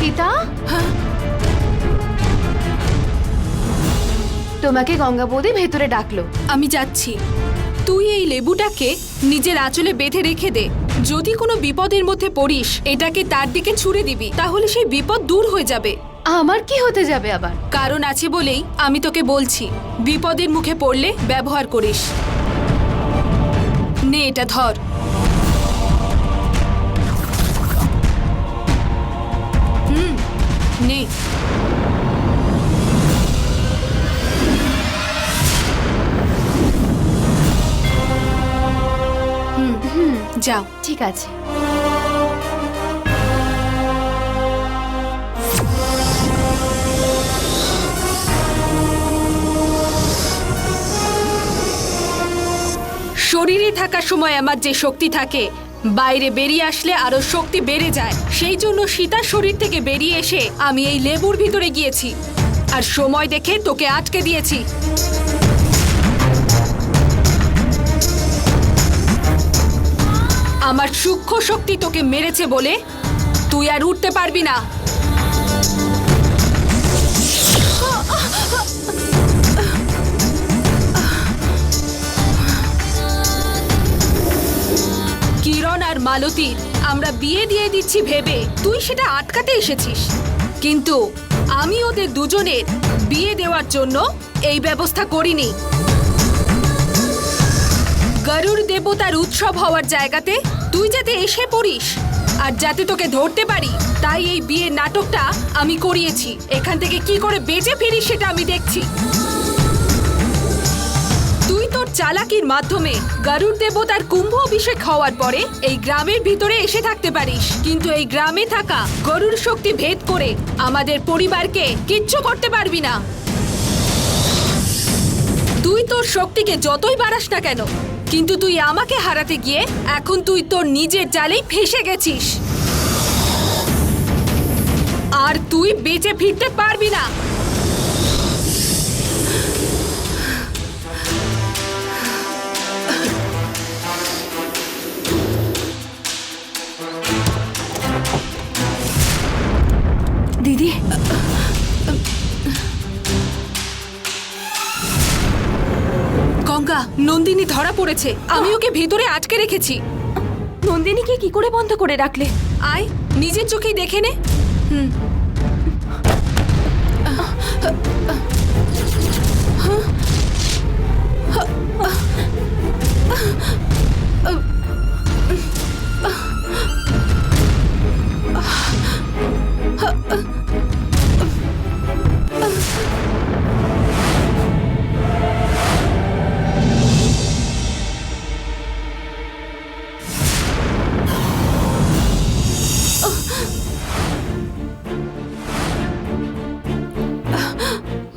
সীতা, তোমাকে গঙ্গা বৌদি ভেতরে ডাকলো। আমি যাচ্ছি। তুই এই লেবুটাকে নিজের আঁচলে বেঁধে রেখে দে। যদি কোনো বিপদের মধ্যে পড়িস এটাকে তার দিকে ছুঁড়ে দিবি, তাহলে সেই বিপদ দূর হয়ে যাবে। আমার কি হতে যাবে আবার? কারণ আছে বলেই আমি তোকে বলছি, বিপদের মুখে পড়লে ব্যবহার করিস। নে এটা ধর। নে। যাও। ঠিক আছে। শরীরে থাকার সময় আমার যে শক্তি থাকে, বাইরে বেরিয়ে আসলে আরো শক্তি বেড়ে যায়। সেই জন্য সীতার শরীর থেকে বেরিয়ে এসে আমি এই লেবুর ভিতরে গিয়েছি আর সময় দেখে তোকে আটকে দিয়েছি। আমার সূক্ষ্ম শক্তি তোকে মেরেছে বলে তুই আর উঠতে পারবি না। কিরণ আর মালতীর আমরা বিয়ে দিয়ে দিচ্ছি ভেবে তুই সেটা আটকাতে এসেছিস, কিন্তু আমি ওদের দুজনের বিয়ে দেওয়ার জন্য এই ব্যবস্থা করিনি। গরুড় দেবতার উৎসব হওয়ার জায়গাতে তুই যাতে এসে পড়িস আর যাতে তোকে ধরতে পারি, তাই এই বিয়ের নাটকটা আমি করিয়েছি। এখান থেকে কি করে বেঁচে ফিরিস সেটা আমি দেখছি। তুই তোর চালাকির মাধ্যমে গরুড় দেবতার কুম্ভ অভিষেক হওয়ার পরে এই গ্রামের ভিতরে এসে থাকতে পারিস, কিন্তু এই গ্রামে থাকা গরুড় শক্তি ভেদ করে আমাদের পরিবারকে কিচ্ছু করতে পারবি না। তুই তোর শক্তিকে যতই বাড়াস না কেন, কিন্তু তুই আমাকে হারাতে গিয়ে এখন তুই তোর নিজের জালেই ফেসে গেছিস আর তুই বেঁচে ফিরতে পারবি না। দিদি, গঙ্গা, নন্দিনী ধরা পড়েছে। আমি ওকে ভেতরে আটকে রেখেছি। নন্দিনীকে কি করে বন্ধ করে রাখলে? আয়, নিজের চোখেই দেখে নে।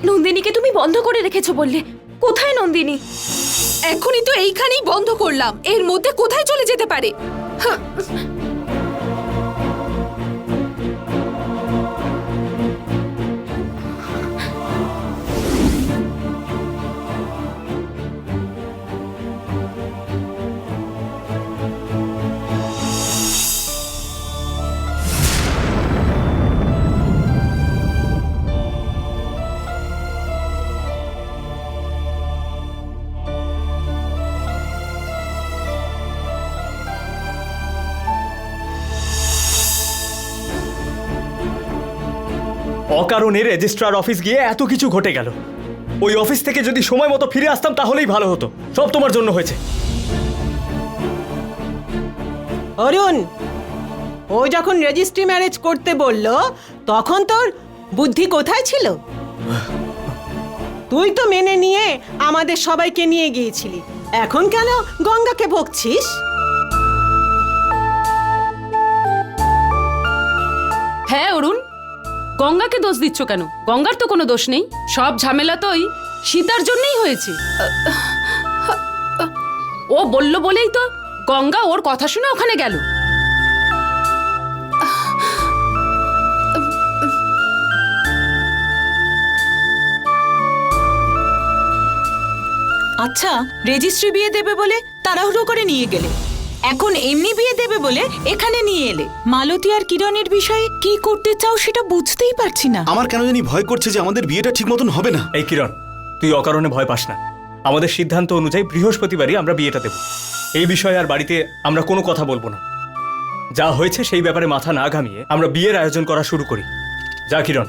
নন্দিনীকে তুমি বন্ধ করে রেখেছো বললে, কোথায় নন্দিনী? এখনই তো এইখানেই বন্ধ করলাম, এর মধ্যে কোথায় চলে যেতে পারে? অকারণে রেজিস্ট্রার অফিস গিয়ে এত কিছু ঘটে গেল। ওই অফিস থেকে যদি সময় মতো ফিরে আসতাম তাহলেই ভালো হতো। সব তোমার জন্য হয়েছে। অরুণ, ও যখন রেজিস্ট্রি ম্যারেজ করতে বলল তখন তোর বুদ্ধি কোথায় ছিল? তুই তো মেনে নিয়ে আমাদের সবাইকে নিয়ে গিয়েছিলি, এখন কেন গঙ্গাকে ভোগছিস? হ্যাঁ অরুণ, গঙ্গাকে দোষ দিচ্ছ কেন? গঙ্গার তো কোনো দোষ নেই। সব ঝামেলা তো ওই সীতার জন্যই হয়েছে। ও বলল বলেই তো গঙ্গা ওর কথা শুনে ওখানে গেল। আচ্ছা, রেজিস্ট্রি বিয়ে দেবে বলে তাড়াহুড়ো করে নিয়ে গেলে, এখন এমনি বিয়ে দেবে বলে এখানে নিয়ে এলে। মালতী আর কিরণের বিষয়ে কি করতে চাও সেটা বুঝতেই পারছি না। আমার কেন জানি ভয় করছে যে আমাদের বিয়েটা ঠিক মতন হবে না। এই কিরণ, তুই অকারণে ভয় পাস না। আমাদের সিদ্ধান্ত অনুযায়ী বৃহস্পতিবারই আমরা বিয়েটা দেব। এই বিষয়ে আর বাড়িতে আমরা কোনো কথা বলবো না। যা হয়েছে সেই ব্যাপারে মাথা না ঘামিয়ে আমরা বিয়ের আয়োজন করা শুরু করি। যা কিরণ।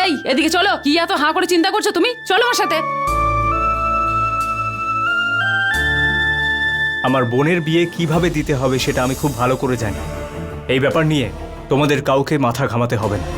এই এদিকে চলো, কি এত হাঁ করে চিন্তা করছো তুমি? চলো আমার সাথে। আমার বোনের বিয়ে কিভাবে দিতে হবে সেটা আমি খুব ভালো করে জানি। এই ব্যাপার নিয়ে তোমাদের কাউকে মাথা ঘামাতে হবে না।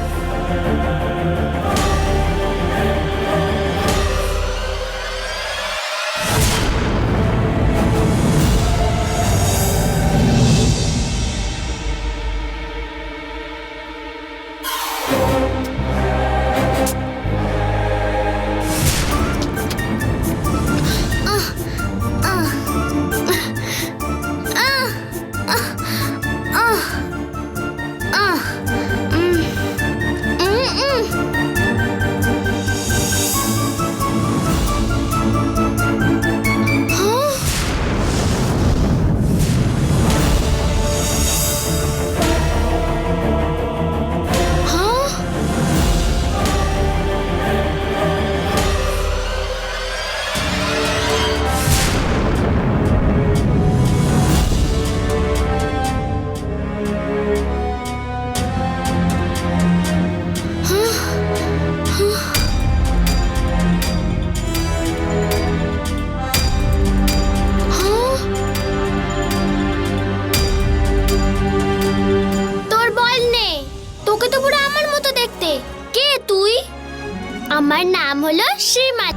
আমার নাম হলো শ্রীমাত।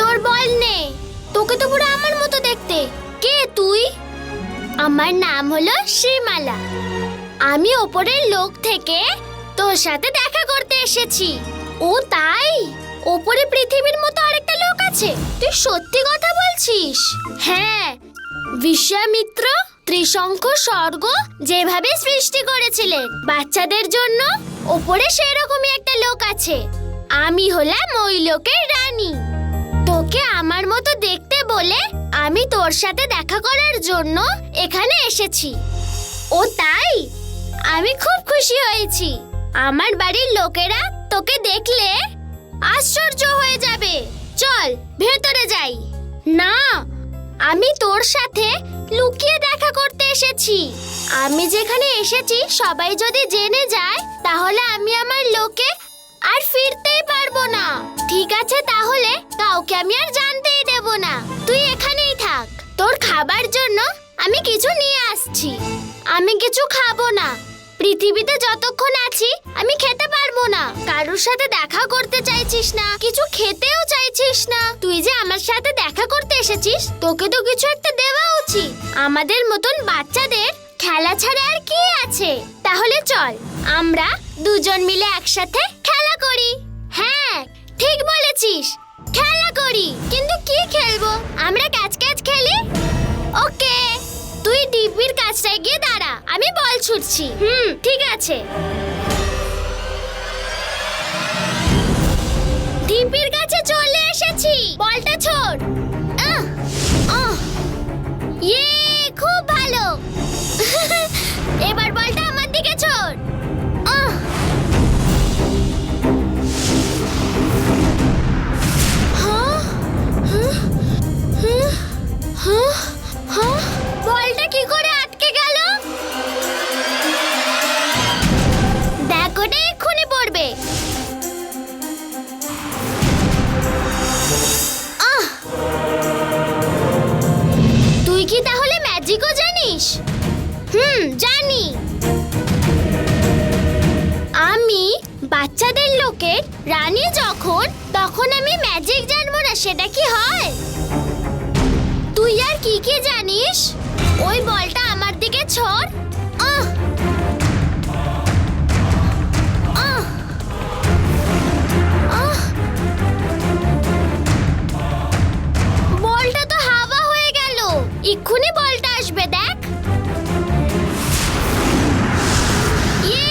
তোর বল নে, তোকে তো পুরো আমার মতো দেখতে। কে তুই? আমার নাম হলো শ্রীমালা। আমি ওপরের লোক থেকে তোর সাথে দেখা করতে এসেছি। ও তাই? ওপরে পৃথিবীর মতো আরেকটা লোক আছে? তুই সত্যি কথা বলছিস? হ্যাঁ, বিশ্বামিত্র ত্রিশঙ্খ স্বর্গ যেভাবে সৃষ্টি করেছিলেন বাচ্চাদের জন্য, ওপরে সেরকমই একটা লোক আছে। আমি হলাম ওই লোকের রানী। তোকে আমার মতো দেখতে বলে আমি তোর সাথে দেখা করার জন্য এখানে এসেছি। ও তাই? আমি খুব খুশি হয়েছি। আমার বাড়ির লোকেরা তোকে দেখলে আশ্চর্য হয়ে যাবে। চল ভেতরে যাই। না, আমি তোর সাথে লুকিয়ে দেখা করতে এসেছি। আমি যেখানে এসেছি সবাই যদি জেনে যায় তাহলে আমি আমার লোকে আর ফিরতেই পারবো না। ঠিক আছে, তাহলে কাউকে আমি আর জানতেই দেব না। তুই এখানেই থাক। তোর খাবার জন্য আমি কিছু নিয়ে আসছি। আমি কিছু খাবো না। পৃথিবীতে যতক্ষণ আছি আমি খেতে পারবো না। কারোর সাথে দেখা করতে চাইছিস না, কিছু খেতেও চাইছিস না। তুই যে আমার সাথে দেখা করতে এসেছিস, তোকে তো কিছু একটা দেওয়া উচিত। আমাদের মতন বাচ্চাদের খেলা ছাড়া আর কি আছে? তাহলে চল আমরা দুজন মিলে একসাথে খেলা করি। হ্যাঁ, ঠিক বলেছিস, খেলা করি। কিন্তু কি খেলবো? আমরা ক্যাচ ক্যাচ খেলি। ওকে, তুই ডিপির কাছটায় গিয়ে দাঁড়া, আমি বল ছুটছি। ঠিক আছে। ডিপির কাছে চলে এসেছি। বলটা ছোড়। ইয়ে, খুব ভালো। এবার বলটা আমার দিকে ছোড়। বলটা কি করে আটকে গেল? দেখ, ওটা এক্ষুনি পড়বে। তুই কি তাহলে ম্যাজিকও জানিস? জানি। আমি বাচ্চাদের লোকের রানী যখন, তখন আমি ম্যাজিক জানবো না সেটা কি হয়? তুই আর কি কি জানিস? ওই বলটা আমার দিকে ছড়। বলটা তো হাওয়া হয়ে গেল। এক্ষুনি বলটা আসবে, দেখ। ইয়ে!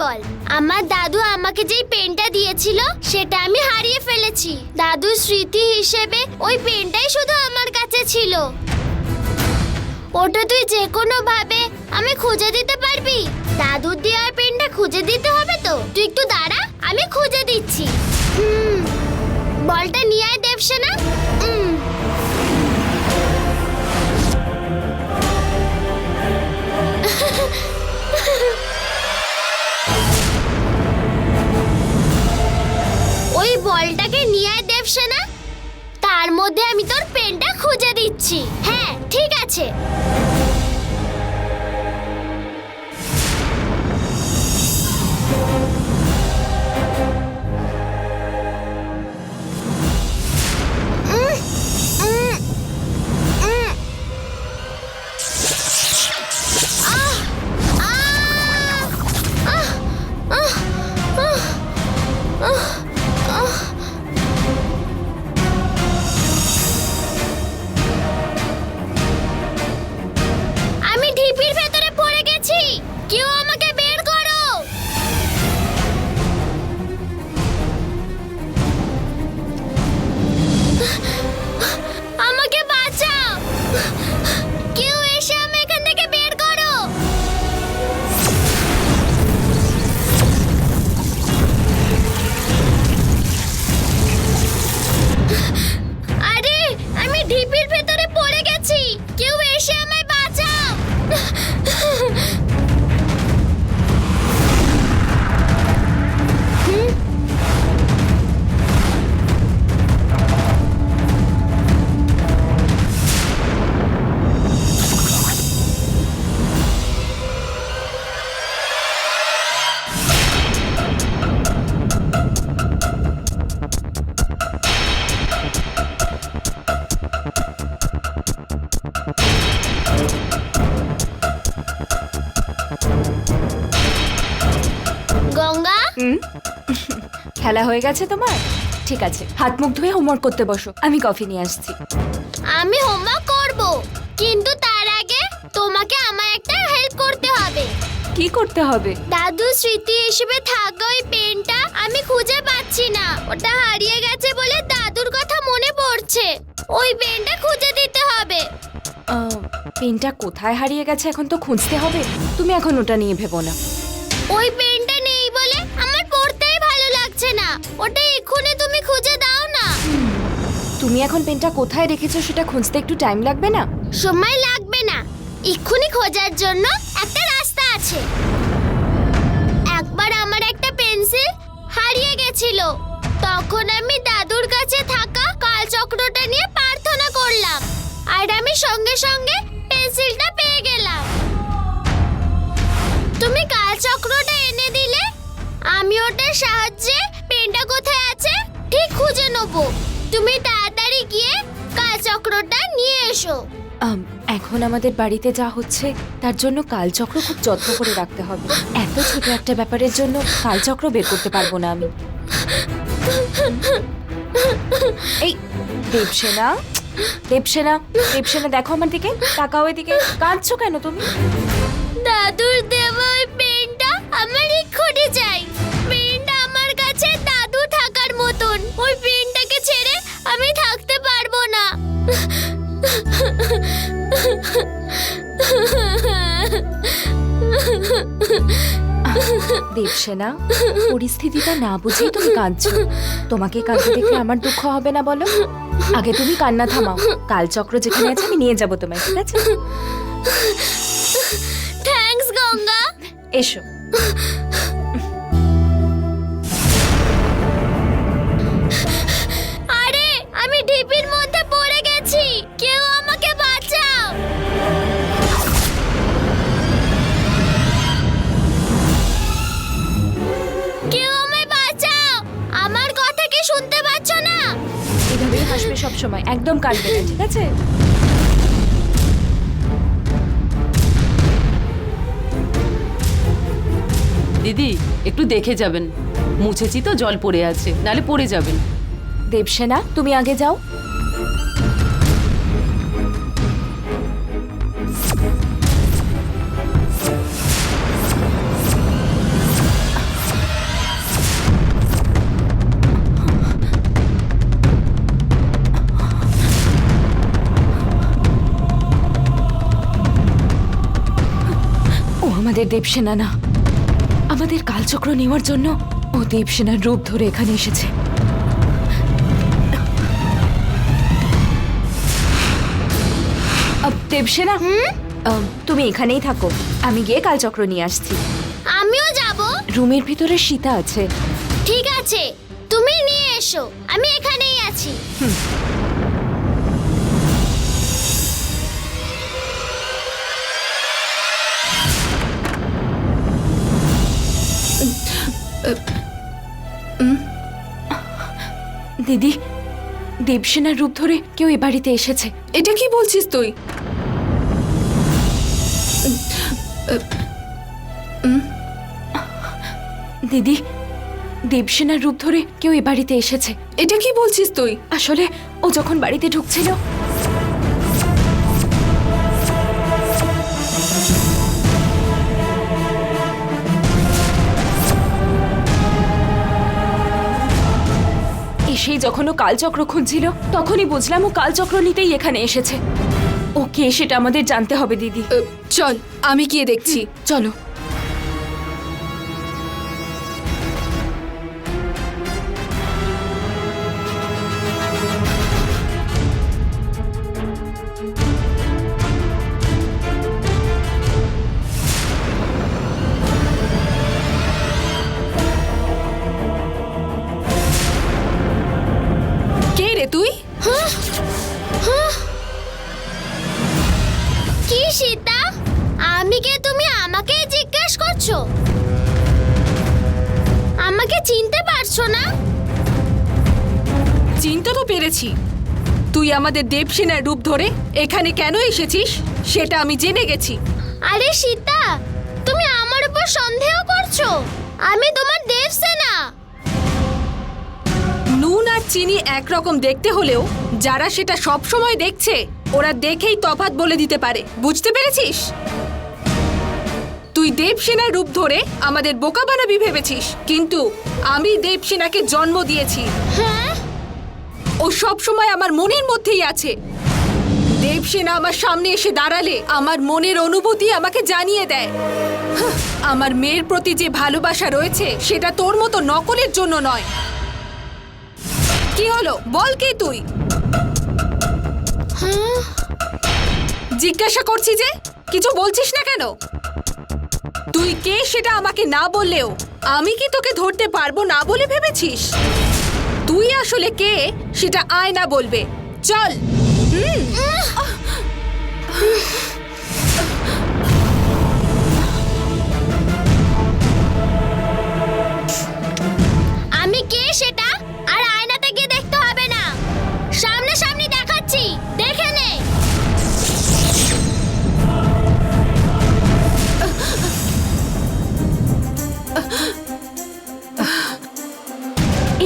বল। আমার দাদু আমাকে যেই পেনটা দিয়েছিল সেটা আমি হারিয়ে ফেলেছি। দাদুর স্মৃতি হিসেবে ওই পেনটাই শুধু আমার কাছে ছিল। ওটা তুই যে কোনো ভাবে আমি খুঁজে দিতে পারবি? দাদুর দেওয়ার পেনটা খুঁজে দিতে হবে তো। তুই একটু দাঁড়া, আমি খুঁজে দিচ্ছি। বলটা নিয়ে আয় দেবসেনা। ওই বলটাকে নিয়ে আয় দেবসেনা। তার মধ্যে আমি তোর পেনটা খুঁজে দিচ্ছি। হ্যাঁ, ঠিক আছে। আমি ঢিপির ভেতরে পড়ে গেছি। কেউ আমাকে বের করো। আমাকে বাঁচাও। কেউ এসে আমি এখান থেকে বের করো। আরে, আমি ঢিপির ভেতরে পড়ে গেছি। কেউ এসে আমায় বাঁচাও। গঙ্গা, খেলা হয়ে গেছে তোমার? ঠিক আছে, হাত মুখ ধুয়ে হোমওয়ার্ক করতে বসো, আমি কফি নিয়ে আসছি। আমি হোমওয়ার্ক করব, কিন্তু তার আগে তোমাকে আমার একটা হেল্প করতে হবে। কি করতে হবে? দাদুর স্মৃতি হিসেবে থাকা ওই পেনটা আমি খুঁজে পাচ্ছি না। ওটা হারিয়ে গেছে বলে দাদুর কথা মনে পড়ছে। ওই পেনটা খুঁজে দিতে হবে। পেনটা কোথায় হারিয়ে গেছে এখন তো খুঁজতে হবে। তুমি এখন ওটা নিয়ে ভেবো না। ওই পেনটা নেই বলে আমার পড়তেই ভালো লাগছে না। ওটা এক্ষুনি তুমি খুঁজে দাও না। তুমি এখন পেনটা কোথায় রেখেছো সেটা খুঁজতে একটু টাইম লাগবে না? সময় লাগবে না, এক্ষুনি খোঁজার জন্য একটা রাস্তা আছে। একবার আমার একটা পেন্সিল হারিয়ে গেছিল, তখন আমি দাদুর কাছে থাকা কালচক্রটা নিয়ে প্রার্থনা করলাম, আর আমি সঙ্গে সঙ্গে পেন্সিলটা পেয়ে গেলাম। তুমি কালচক্রটা এনে দিলে আমি ওটার সাহায্যে পেনটা কোথায় আছে ঠিক খুঁজে নেব। তুমি তাড়াতাড়ি গিয়ে কালচক্রটা নিয়ে এসো। এখন আমাদের বাড়িতে যা হচ্ছে তার জন্য কালচক্র খুব যত্ন করে রাখতে হবে। এত ছোট একটা ব্যাপারের জন্য কালচক্র বের করতে পারবো না আমি। এই দেবসেনা, দেবসেনা, দেবসেনা, দেখো আমার দিকে, তাকাও এদিকে। কাঁদছো কেন তুমি? দাদুর দেওয়া ওই পেনটা আমার এক্ষুনি চাই। পেনটা আমার কাছে দাদু থাকার মতন। ওই পেনটাকে ছেড়ে আমি থাকতে পারবো না। দেবসেনা, পরিস্থিতিটা না বুঝেই তুমি কাঁদছো। তোমাকে কাঁদতে দেখে আমার দুঃখ হবে না বলো? আগে তুমি কান্না থামাও। কালচক্র যেখানে আছে আমি নিয়ে যাবো তোমায়, ঠিক আছে? থ্যাঙ্কস গঙ্গা। এসো। আরে, আমি ঢিপির মধ্যে পড়ে গেছি। কেউ আমাকে বাঁচাও। কেউ আমায় বাঁচাও। আমার কথা কি শুনতে পাচ্ছ না? এভাবেই হাসবে সব সময়, একদম কাঁদবে না, ঠিক আছে? দিদি একটু দেখে যাবেন, মুছেছি তো জল পড়ে আছে, নালে পড়ে যাবেন। দেবসেনা, তুমি আগে যাও। আমাদের দেবসেনা না, আমাদের কালচক্র নেওয়ার জন্য ও দেবসেনার রূপ ধরে এখানে এসেছে। দেবসেনা, তুমি এখানেই থাকো, আমি গিয়ে কালচক্র নিয়ে আসছি। আমিও যাব। রুমের ভিতরে সীতা আছে। ঠিক আছে, তুমি নিয়ে এসো, আমি এখানেই আছি। দিদি, দেবসেনার রূপ ধরে কেউ এ বাড়িতে এসেছে। এটা কি বলছিস তুই? দিদি, দেবসেনার রূপ ধরে কেউ এ বাড়িতে এসেছে। এটা কি বলছিস তুই? আসলে ও যখন বাড়িতে ঢুকছিল এসেই যখন ও কালচক্র খুঁজছিল তখনই বুঝলাম ও কালচক্র নিতেই এখানে এসেছে। ও কে সেটা আমাদের জানতে হবে দিদি। চল, আমি গিয়ে দেখছি। চলো। কে রে তুই? কি সীতা, আমি কে তুমি আমাকেই জিজ্ঞেস করছো? আমাকে চিনতে পারছো না? চিনতে তো পেরেছি। তুই আমাদের দেবসেনার রূপ ধরে এখানে কেন এসেছিস সেটা আমি জেনে গেছি। আরে সীতা, তুমি আমার উপর সন্দেহ করছো? আমি তোমার দেবসেনা। নুন আর চিনি একরকম দেখতে হলেও যারা সেটা সব সময় দেখছে ওরা দেখেই তফাৎ বলে দিতে পারে, বুঝতে পেরেছিস? তুই দেবসেনার রূপ ধরে আমাদের বোকা বানাবি ভেবেছিস, কিন্তু আমি দেবসেনাকে জন্ম দিয়েছি। হ্যাঁ, ও সব সময় আমার মনের মধ্যেই আছে। দেবসেনা আমার সামনে এসে দাঁড়ালে আমার মনের অনুভূতি আমাকে জানিয়ে দেয়। হাহ, আমার মেয়ের প্রতি যে ভালোবাসা রয়েছে সেটা তোর মতো নকলের জন্য নয়। কি হলো, বল কে তুই? জিজ্ঞাসা করছি যে, কিছু বলছিস না কেন? তুই কে সেটা আমাকে না বললেও আমি কি তোকে ধরতে পারবো না বলে ভেবেছিস? তুই আসলে কে সেটা আয়না বলবে। চল। আমি কে সেটা আর আয়নাতে গিয়ে দেখতে হবে না, সামনাসামনি দেখাচ্ছি, দেখে নে।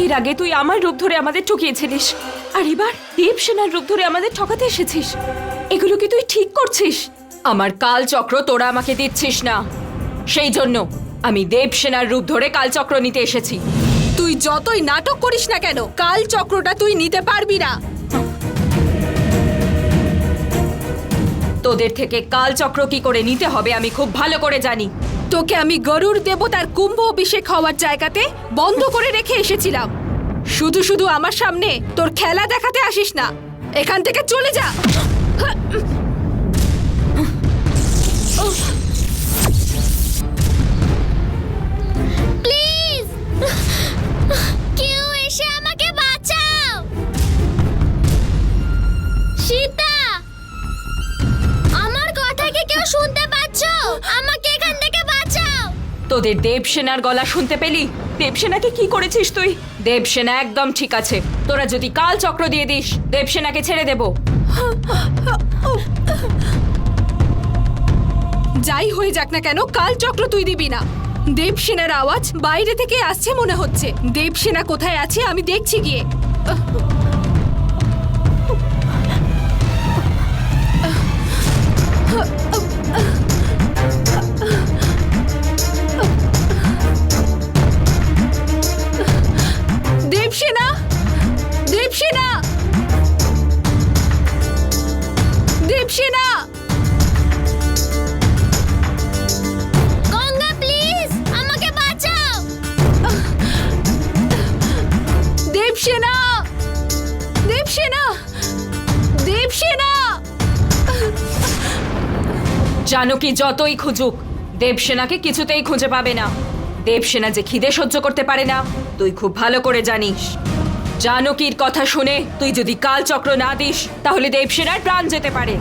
এর আগে তুই আমার রূপ ধরে আমাদের ঠকিয়েছিলিস, আর এবার দেবসেনার রূপ ধরে আমাদের ঠকাতে এসেছিস। এগুলো কি তুই ঠিক করছিস? আমার কালচক্র তোরা আমাকে দিচ্ছিস না, সেই জন্য আমি দেবসেনার রূপ ধরে কালচক্র নিতে এসেছি। তুই যতই নাটক করিস না কেন, কাল চক্রটা তুই নিতে পারবি না। তোদের থেকে কালচক্র কি করে নিতে হবে আমি খুব ভালো করে জানি। তোকে আমি গরুর দেবতার কুম্ভ অভিষেক হওয়ার জায়গাতে বন্ধ করে রেখে এসেছিলাম। শুধু শুধু আমার সামনে তোর খেলা দেখাতে আসিস না, এখান থেকে চলে যা। প্লিজ, কেউ এসে আমাকে বাঁচাও। সীতা, আমার কথা কি কেউ শুনতে পাচ্ছো? আমাকে এখান থেকে বাঁচাও। তোদের দেবসেনার গলা শুনতে পেলি? দেবসেনাকে কি করেছিস তুই? দেবসেনা একদম ঠিক আছে, তোরা যদি কালচক্র দিয়ে দিস দেবসেনাকে ছেড়ে দেব। যাই হয়ে যাক না কেন, কাল চক্র তুই দিবি না। দেবসেনার আওয়াজ বাইরে থেকে আসছে মনে হচ্ছে। দেবসেনা কোথায় আছে আমি দেখছি গিয়ে। দেবসেনা, দেবসেনা, দেবসেনা। জানকী যতই খুঁজুক দেবসেনাকে কিছুতেই খুঁজে পাবে না। দেবসেনা যে খিদে সহ্য করতে পারে না তুই খুব ভালো করে জানিস। জানকীর কথা শুনে তুই যদি কালচক্র না দিস তাহলে দেবসেনার প্রাণ যেতে পারে।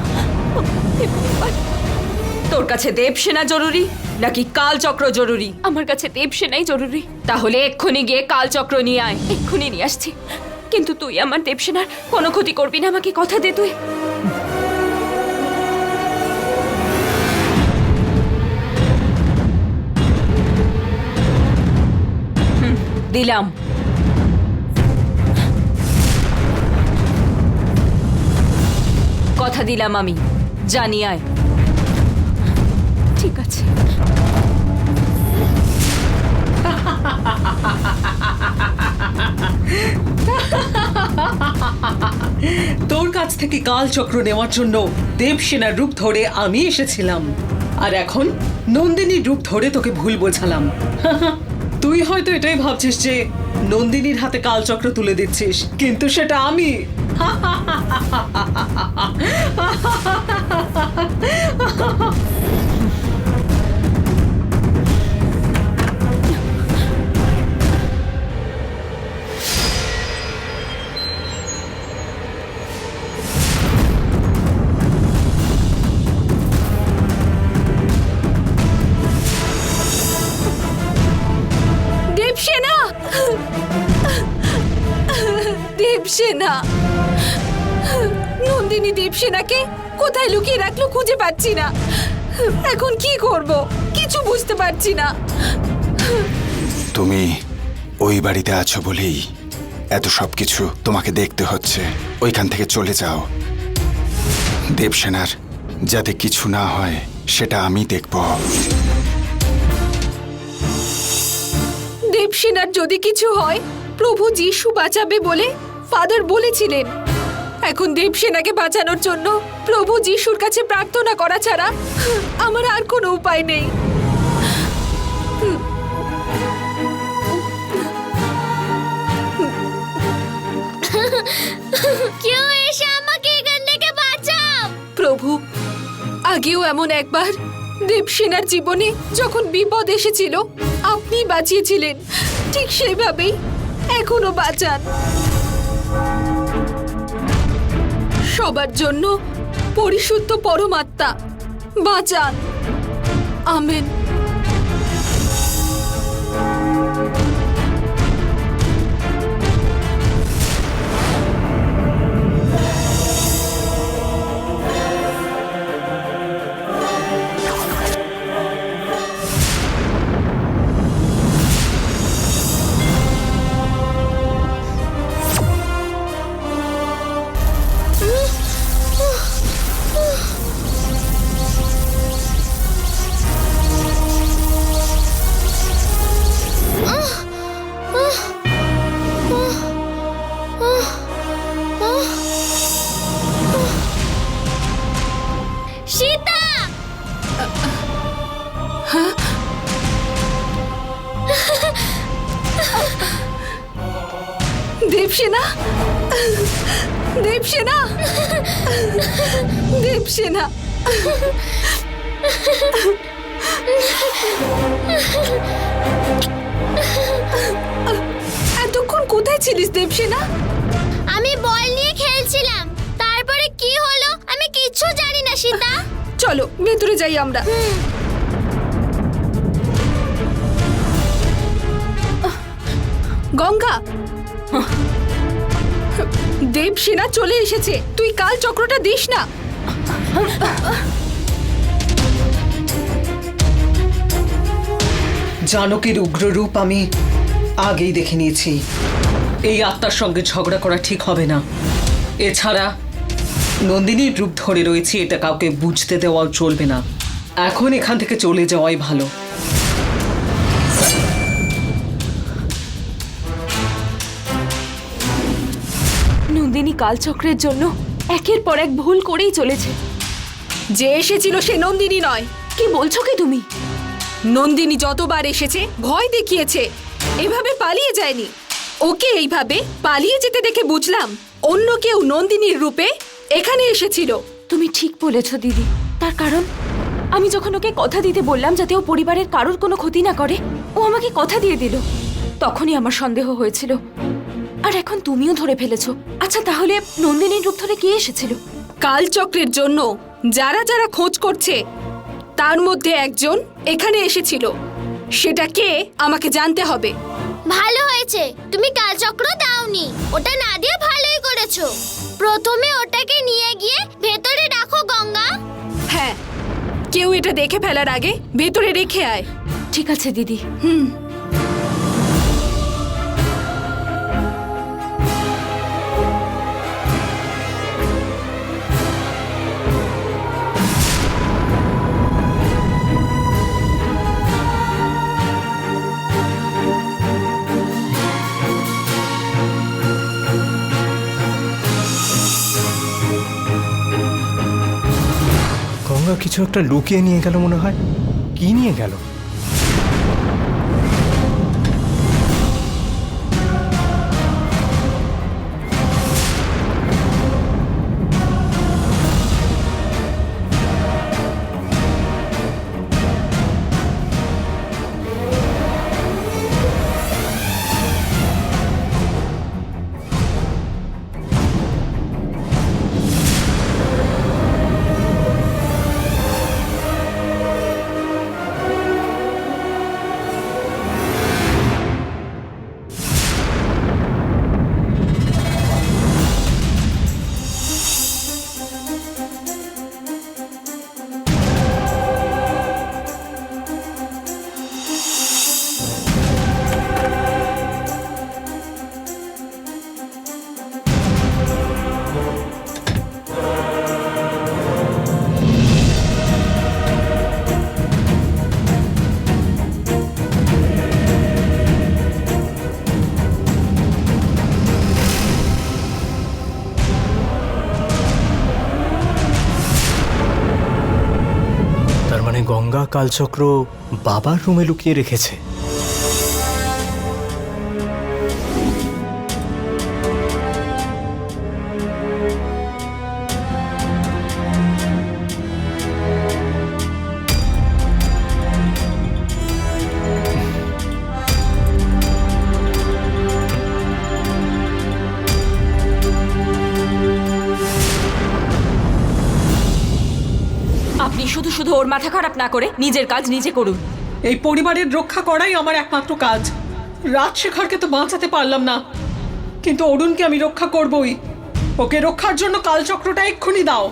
তোর কাছে দেবসেনা জরুরি নাকি কালচক্র জরুরি? আমার কাছে দেবসেনাই জরুরি। তাহলে এক্ষুনি গিয়ে কালচক্র নিয়ে আয়। এক্ষুনি নিয়ে আসছি। কিন্তু তুই আমার দেবসেনার কোনো ক্ষতি করবি না, আমাকে কথা দে তুই। দিলাম। কথা দিলাম আমি, জানি আয়। ঠিক আছে। তোর কাছ থেকে কালচক্র নেওয়ার জন্য দেবসেনার রূপ ধরে আমি এসেছিলাম, আর এখন নন্দিনীর রূপ ধরে তোকে ভুল বোঝালাম। তুই হয়তো এটাই ভাবছিস যে নন্দিনীর হাতে কালচক্র তুলে দিচ্ছিস, কিন্তু সেটা আমি। দেবসেনা, দেবসেনা, নন্দিনী দেবসেনাকে কোথায় লুকিয়ে রাখলো খুঁজে পাচ্ছি না। এখন কি করব কিছু বুঝতে পারছি না। তুমি ওই বাড়িতে আছো বলেই এত সবকিছু তোমাকে দেখতে হচ্ছে। ওইখান থেকে চলে যাও। দেবসেনার যাতে কিছু না হয় সেটা আমি দেখব। দেবসেনার যদি কিছু হয় প্রভু যিশু বাঁচাবে বলে ফাদার বলেছিলেন। এখন দেবসেনাকে বাঁচানোর জন্য প্রভু যিশুর কাছে প্রার্থনা করা ছাড়া আমার আর কোনো উপায় নেই। কেউ এসে আমাকে এখান থেকে বাঁচাও। প্রভু, আগেও এমন একবার দেবসেনার জীবনে যখন বিপদ এসেছিল আপনি বাঁচিয়েছিলেন, ঠিক সেইভাবেই এখনো বাঁচান। সবার জন্য পরিশুদ্ধ পরমাত্মা বাঁচান। আমেন। সীতা, দেবসেনা, দেবসেনা, দেবসেনা। এতক্ষণ কোথায় ছিলিস দেবসেনা? আমি বল নিয়ে খেলছিলাম। তারপরে কি হলো আমি কিচ্ছু জানি না সীতা। চলো ভেতরে যাই আমরা। গঙ্গা, দেবসেনা চলে এসেছে। তুই কাল চক্রটা দিস না। জানকীর উগ্র রূপ আমি আগেই দেখে নিয়েছি। এই আত্মার সঙ্গে ঝগড়া করা ঠিক হবে না। এছাড়া নন্দিনীর রূপ ধরে রয়েছে, এটা কাউকে বুঝতে দেওয়াও চলবে না। এখন এখান থেকে চলে যাওয়াই ভালো। নন্দিনী কালচক্রের জন্য একের পর এক ভুল করেই চলেছে। যে এসেছিল সে নন্দিনী নয়। কি বলছো কি তুমি? নন্দিনী যতবার এসেছে ভয় দেখিয়েছে, এভাবে পালিয়ে যায়নি। ওকে এইভাবে পালিয়ে যেতে দেখে বুঝলাম অন্য কেউ নন্দিনীর রূপে এখানে এসেছিল। তুমি ঠিক বলেছো দিদি। তার কারণ আমি যখন ওকে কথা দিতে বললাম যাতে ও পরিবারের কারোর কোনো ক্ষতি না করে, ও আমাকে কথা দিয়ে দিল। তখনই আমার সন্দেহ হয়েছিল। আর এখন তুমিও ধরে ফেলেছো। আচ্ছা, তাহলে নন্দিনীর রূপ ধরে কে এসেছিল? কালচক্রের জন্য যারা যারা খোঁজ করছে তার মধ্যে একজন এখানে এসেছিল। সেটা কে আমাকে জানতে হবে। ভালো হয়েছে তুমি কালচক্র দাওনি, ওটা না দিয়ে ভালোই করেছো। প্রথমে ওটাকে নিয়ে গিয়ে ভেতরে রাখো গঙ্গা। হ্যাঁ, কেউ এটা দেখে ফেলার আগে ভেতরে রেখে আয়। ঠিক আছে দিদি। গঙ্গা কিছু একটা লুকিয়ে নিয়ে গেল মনে হয়। কি নিয়ে গেল? গঙ্গা কালচক্র বাবার রুমে লুকিয়ে রেখেছে। আপনি শুধু শুধু ওর মাথা খারাপ না করে নিজের কাজ নিজে করুন। এই পরিবারের রক্ষা করাই আমার একমাত্র কাজ। রাজশেখরকে তো বাঁচাতে পারলাম না, কিন্তু অরুণকে আমি রক্ষা করবই। ওকে রক্ষার জন্য কালচক্রটা এক্ষুনি দাও।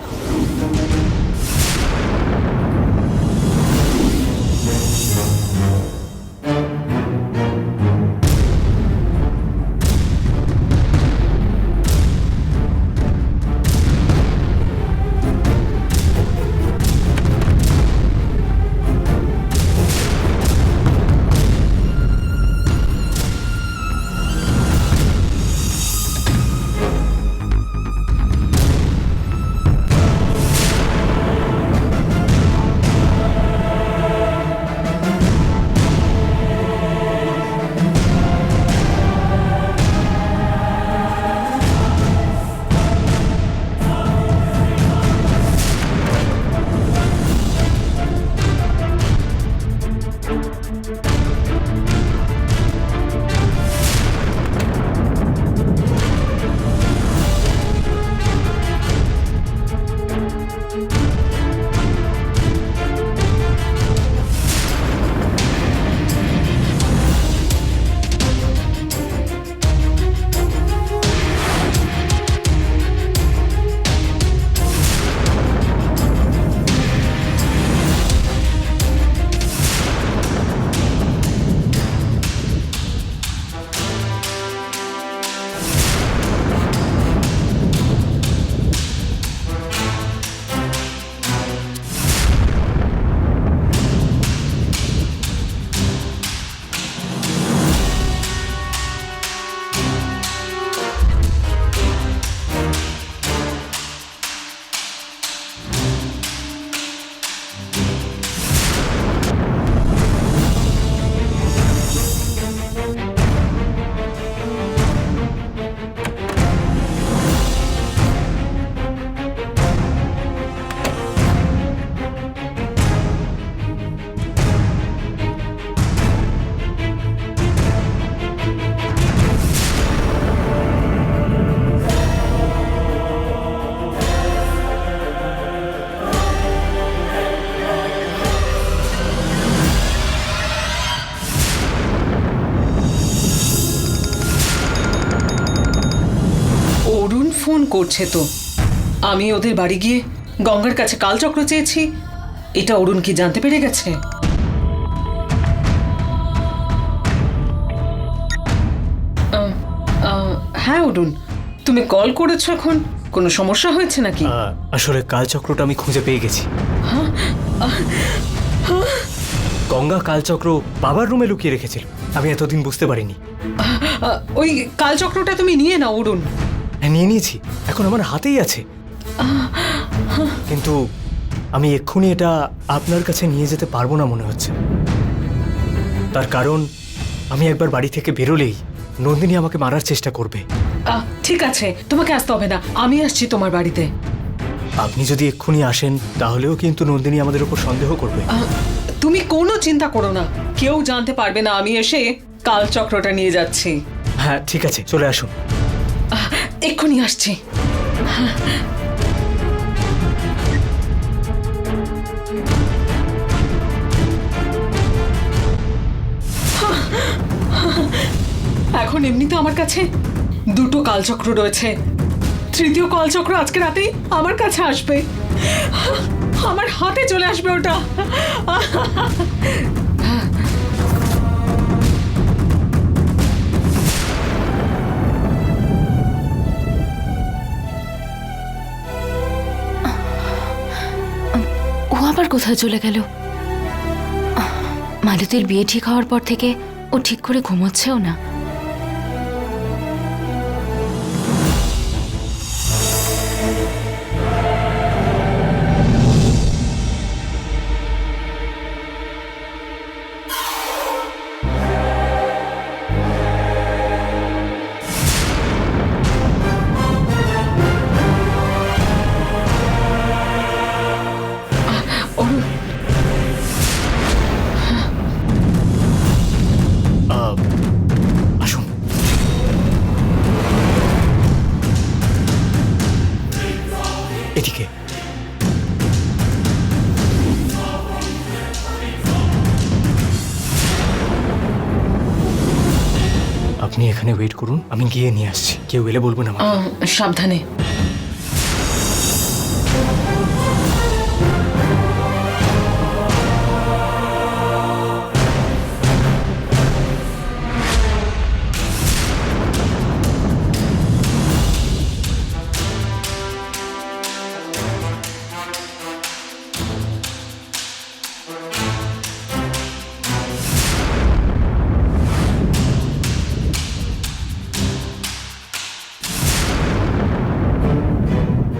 ফোন করছে তো। আমি ওদের বাড়ি গিয়ে গঙ্গার কাছে কালচক্র চেয়েছি, এটা অরুণ কি জানতে পেরে গেছে? হ্যাঁ অরুণ, তুমি কল করেছো, এখন কোনো সমস্যা হয়েছে নাকি? আসলে কালচক্রটা আমি খুঁজে পেয়ে গেছি। গঙ্গা কালচক্র বাবার রুমে লুকিয়ে রেখেছিল, আমি এতদিন বুঝতে পারিনি। ওই কালচক্রটা তুমি নিয়ে নাও অরুণ। হ্যাঁ, নিয়ে নিয়েছি, এখন আমার হাতেই আছে। কিন্তু আমি এক্ষুনি এটা আপনার কাছে নিয়ে যেতে পারবো না মনে হচ্ছে। তার কারণ আমি একবার বাড়ি থেকে বেরোলেই নন্দিনী আমাকে মারার চেষ্টা করবে। ঠিক আছে, তোমাকে আসতে হবে না, আমি আসছি তোমার বাড়িতে। আপনি যদি এক্ষুনি আসেন তাহলেও কিন্তু নন্দিনী আমাদের উপর সন্দেহ করবে। তুমি কোনো চিন্তা করো না, কেউ জানতে পারবে না আমি এসে কালচক্রটা নিয়ে যাচ্ছি। হ্যাঁ ঠিক আছে, চলে আসুন। এক্ষুনি আসছি। এখন এমনিতে আমার কাছে দুটো কালচক্র রয়েছে, তৃতীয় কালচক্র আজকে রাতেই আমার কাছে আসবে, আমার হাতে চলে আসবে ওটা। ও আবার কোথায় চলে গেল? মালতীর বিয়ে ঠিক হওয়ার পর থেকে ও ঠিক করে ঘুমোচ্ছেও না। আসুন। এদিকে। আপনি এখানে ওয়েট করুন, আমি গিয়ে নিয়ে আসছি। কেউ এলে বলবেন আমাকে। সাবধানে।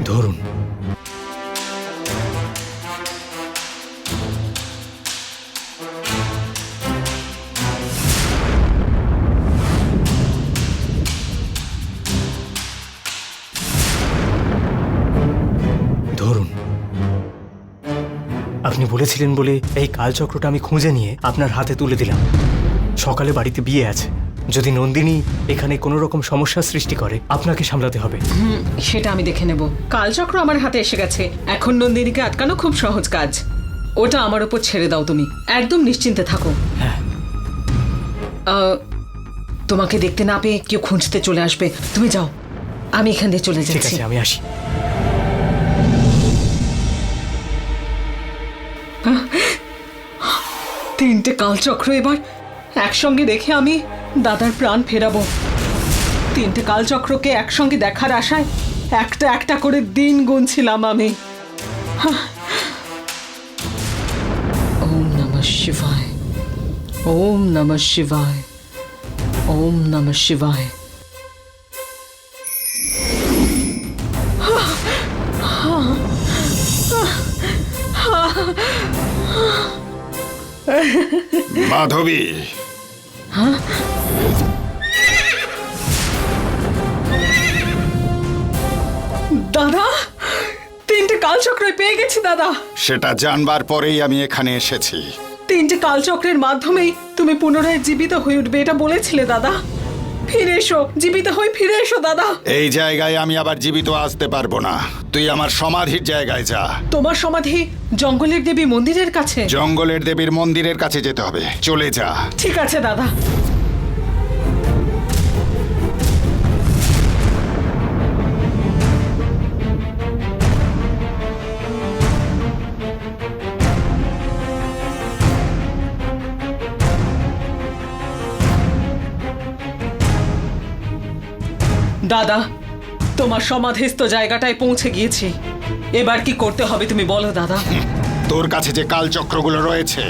ধরুন। ধরুন। আপনি বলেছিলেন বলে এই কালচক্রটা আমি খুঁজে নিয়ে আপনার হাতে তুলে দিলাম। সকালে বাড়িতে বিয়ে আছে, যদি নন্দিনী এখানে কোনো রকম সমস্যার সৃষ্টি করে আপনাকে সামলাতে হবে। সেটা আমি দেখে নেব। কালচক্র আমার হাতে এসে গেছে, এখন নন্দিনীকে আটকানো খুব সহজ কাজ। ওটা আমার উপর ছেড়ে দাও, তুমি একদম নিশ্চিন্তে থাকো। হ্যাঁ। তোমাকে দেখতে না পেয়ে কেউ খুঁজতে চলে আসবে, তুমি যাও, আমি এখান দিয়ে চলে ঠিক যাচ্ছি। আছে, আমি আসি। তিনটে কালচক্র এবার একসঙ্গে দেখে আমি দাদার প্রাণ ফেরাবো। তিনটে কালচক্রকে একসঙ্গে দেখার আশায় একটা একটা করে দিন গুনছিলাম আমি। ওম নমঃ শিবায়, ওম নমঃ শিবায়, ওম নমঃ শিবায়। মাধবী, দাদা, তিনটে কালচক্র পেয়ে গেছি দাদা। সেটা জানবার পরেই আমি এখানে এসেছি। তিনটে কালচক্রের মাধ্যমেই তুমি পুনরায় জীবিত হয়ে উঠবে, এটা বলেছিলে দাদা। ফিরে এসো, জীবিত হয়ে ফিরে এসো দাদা। এই জায়গায় আমি আবার জীবিত আসতে পারবো না। তুই আমার সমাধির জায়গায় যা। তোমার সমাধি জঙ্গলের দেবী মন্দিরের কাছে? জঙ্গলের দেবীর মন্দিরের কাছে যেতে হবে, চলে যা। ঠিক আছে দাদা। দাদা, তোমার সমাধিস্থ জায়গাটায় পৌঁছে গিয়েছি। এবার কি করতে হবে তুমি বলো দাদা। তোর কাছে যে কালচক্রগুলো রয়েছে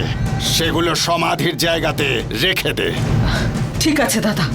সেগুলো সমাধির জায়গাতে রেখে দে। ঠিক আছে দাদা।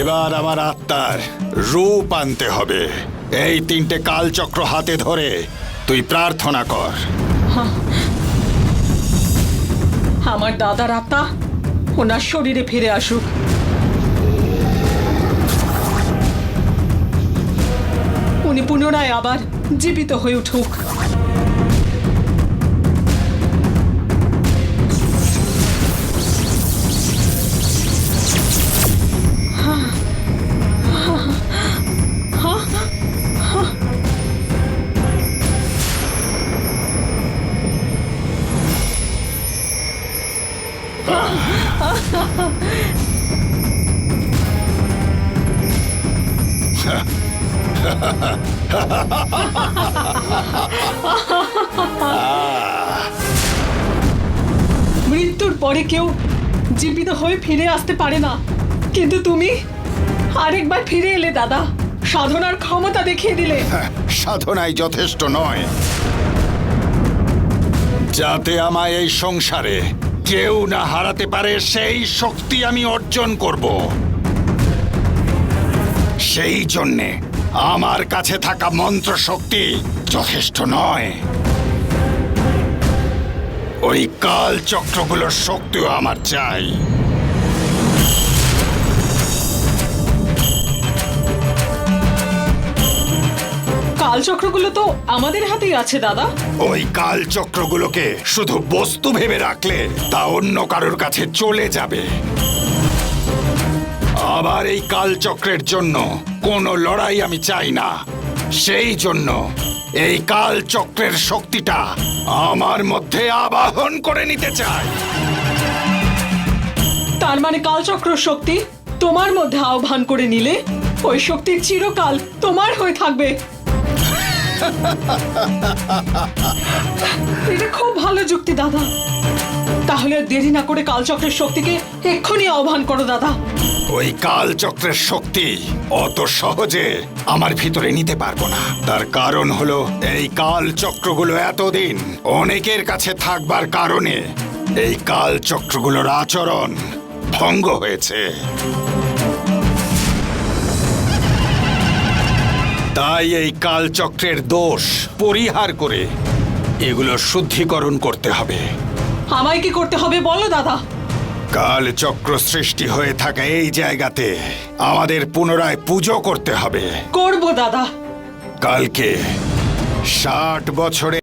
এবার আমার আত্মার রূপ আনতে হবে। এই 3টে কালচক্র হাতে ধরে তুই প্রার্থনা কর। আমার দাদার আত্মা ওনার শরীরে ফিরে আসুক। উনি পুনরায় আবার জীবিত হয়ে উঠুক। মৃত্যুর পরে কেউ জীবিত হয়ে ফিরে আসতে পারে না, কিন্তু তুমি আরেকবার ফিরে এলে দাদা, সাধনার ক্ষমতা দেখিয়ে দিলে। সাধনাই যথেষ্ট নয়। যাতে আমায় এই সংসারে কেউ না হারাতে পারে সেই শক্তি আমি অর্জন করব। সেই জন্যে আমার কাছে থাকা মন্ত্র শক্তি যথেষ্ট নয়, ওই কাল চক্রগুলোর শক্তিও আমার চাই। কালচক্রগুলো তো আমাদের হাতেই আছে দাদা। ওই কাল চক্রগুলোকে শুধু বস্তু ভেবে রাখলে তা অন্য কারোর কাছে চলে যাবে। আবার এই কাল চক্রের জন্য কোনো লড়াই আমি চাই না। সেই জন্য এই কাল চক্রের শক্তিটা আমার মধ্যে আবাহন করে নিতে চাই। তার মানে কালচক্র শক্তি তোমার মধ্যে আহ্বান করে নিলে ওই শক্তি চিরকাল তোমার হয়ে থাকবে। এটা খুব ভালো যুক্তি দাদা। তাহলে আর দেরি না করে কালচক্রের শক্তিকে এক্ষুনি আহ্বান করো দাদা। ওই কাল চক্রের শক্তি অত সহজে আমার ভিতরে নিতে পারবো না। তার কারণ হলো এই কাল চক্রগুলো এতদিন অনেকের কাছে থাকবার কারণে এই কাল চক্রগুলোর আচরণ ভঙ্গ হয়েছে। তাই এই কাল চক্রের দোষ পরিহার করে এগুলো শুদ্ধিকরণ করতে হবে। আমায় কি করতে হবে বলো দাদা। কাল চক্র সৃষ্টি হয়ে থাকা এই জায়গাতে আমাদের পুনরায় পুজো করতে হবে। করবো দাদা। কালকে 60 বছরে